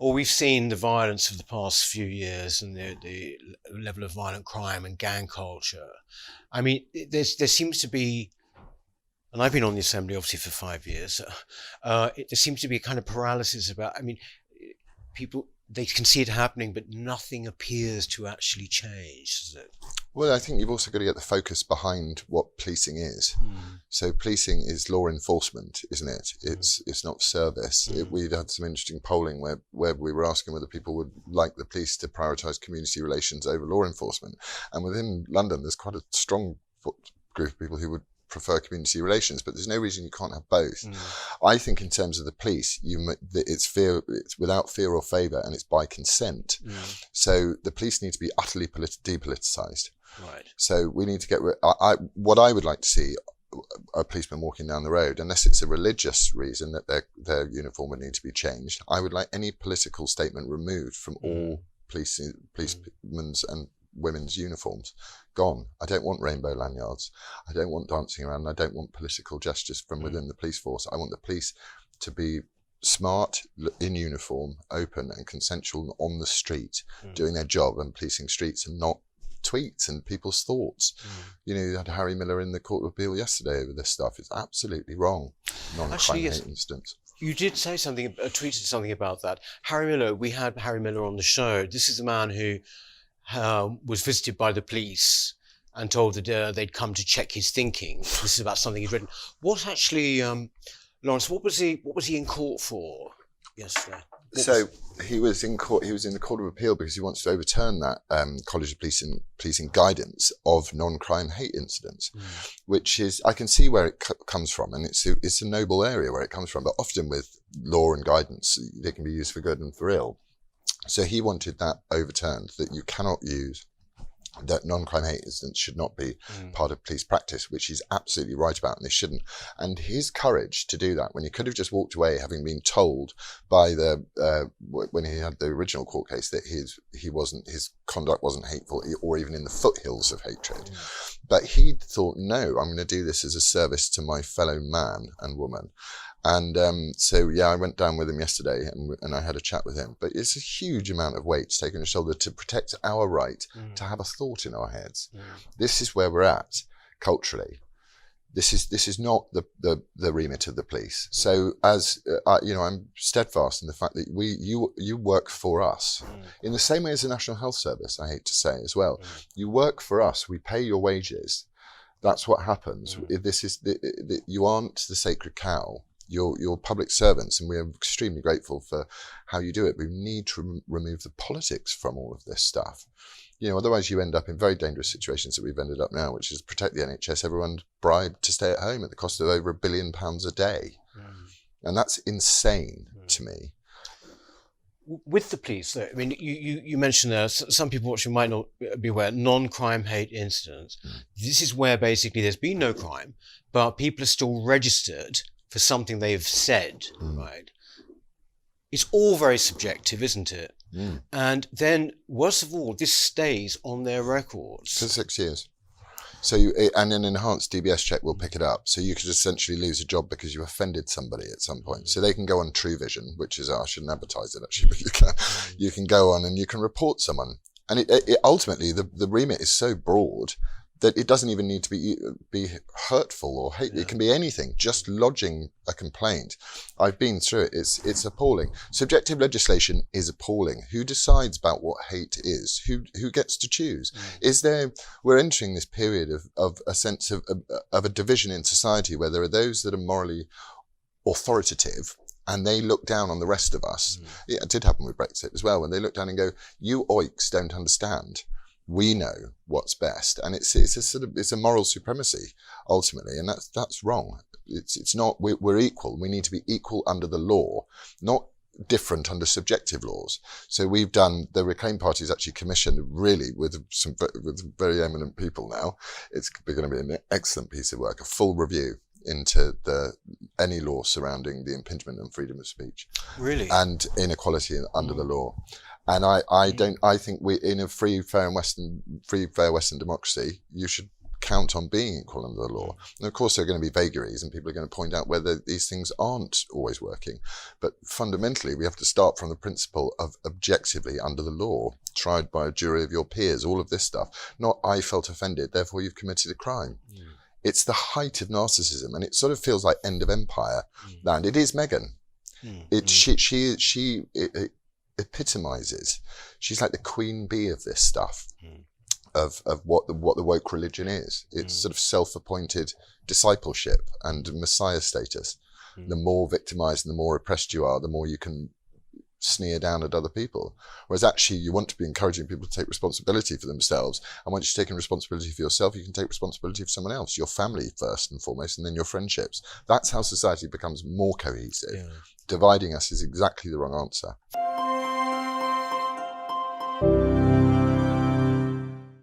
Or we've seen the violence of the past few years and the level of violent crime and gang culture. I mean, there seems to be, and I've been on the Assembly obviously for 5 years, there seems to be a kind of paralysis about, I mean, people, they can see it happening, but nothing appears to actually change, does it? Well, I think you've also got to get the focus behind what policing is. So policing is law enforcement, isn't it? It's not service. We'd had some interesting polling where we were asking whether people would like the police to prioritise community relations over law enforcement. And within London, there's quite a strong group of people who would prefer community relations, but there's no reason you can't have both. I think in terms of the police, it's without fear or favour, and it's by consent. So the police need to be utterly depoliticised. Right. So we need to get what I would like to see a policeman walking down the road, unless it's a religious reason that their uniform would need to be changed. I would like any political statement removed from all policemen's and women's uniforms. Gone. I don't want rainbow lanyards. I don't want dancing around. I don't want political gestures from within the police force. I want the police to be smart, in uniform, open and consensual on the street, doing their job and policing streets, and not tweets and people's thoughts. You know, you had Harry Miller in the Court of Appeal yesterday over this stuff. It's absolutely wrong. Non-crime hate incidents. You did say something, tweeted something about that. Harry Miller, we had Harry Miller on the show. This is a man who was visited by the police and told that they'd come to check his thinking. This is about something he'd written. What actually, Laurence, what was he in court for yesterday? He was in court. He was in the Court of Appeal because he wants to overturn that College of Policing guidance of non-crime hate incidents, which is, I can see where it comes from, and it's a noble area where it comes from. But often with law and guidance, they can be used for good and for ill. So he wanted that overturned, that you cannot use, that non-crime hate incidents should not be part of police practice, which he's absolutely right about, and they shouldn't. And his courage to do that, when he could have just walked away, having been told by when he had the original court case that his conduct wasn't hateful or even in the foothills of hatred. But he thought, no, I'm going to do this as a service to my fellow man and woman. And I went down with him yesterday and I had a chat with him. But it's a huge amount of weight to take on your shoulder to protect our right to have a thought in our heads. This is where we're at culturally. This is not the remit of the police. So as I'm steadfast in the fact that you work for us in the same way as the National Health Service. I hate to say as well, you work for us. We pay your wages. That's what happens. You aren't the sacred cow. You're public servants, and we're extremely grateful for how you do it. We need to remove the politics from all of this stuff. Otherwise you end up in very dangerous situations that we've ended up now, which is protect the NHS. Everyone's bribed to stay at home at the cost of over £1 billion a day. And that's insane to me. With the police, I mean, you mentioned there, some people watching might not be aware, non-crime hate incidents. This is where basically there's been no crime, but people are still registered for something they've said, right? It's all very subjective, isn't it? And then, worst of all, this stays on their records. For 6 years. So, and an enhanced DBS check will pick it up. So you could essentially lose a job because you offended somebody at some point. So they can go on True Vision, which is, I shouldn't advertise it actually, but you can go on and you can report someone. And it ultimately, the remit is so broad that it doesn't even need to be hurtful or hate. It can be anything, just lodging a complaint. I've been through it. It's appalling. Subjective legislation is appalling. Who decides about what hate is? Who gets to choose? We're entering this period of a sense of a division in society where there are those that are morally authoritative and they look down on the rest of us. It did happen with Brexit as well, when they look down and go, you oiks don't understand. We know what's best, and it's a moral supremacy ultimately, and that's wrong. It's not. We're equal. We need to be equal under the law, not different under subjective laws. So we've done, the Reclaim Party has actually commissioned, really with very eminent people now. It's going to be an excellent piece of work, a full review into any law surrounding the impingement on freedom of speech, really, and inequality under the law. And I think we, in a free, fair Western democracy, you should count on being equal under the law. And of course, there are going to be vagaries, and people are going to point out whether these things aren't always working. But fundamentally, we have to start from the principle of objectively under the law, tried by a jury of your peers, all of this stuff. Not I felt offended, therefore you've committed a crime. It's the height of narcissism, and it sort of feels like end of empire land. It is Meghan. She epitomizes. She's like the queen bee of this stuff, of what the woke religion is. It's sort of self-appointed discipleship and messiah status. The more victimized and the more oppressed you are, the more you can sneer down at other people. Whereas actually you want to be encouraging people to take responsibility for themselves. And once you've taken responsibility for yourself, you can take responsibility for someone else, your family first and foremost, and then your friendships. That's how society becomes more cohesive. Dividing us is exactly the wrong answer.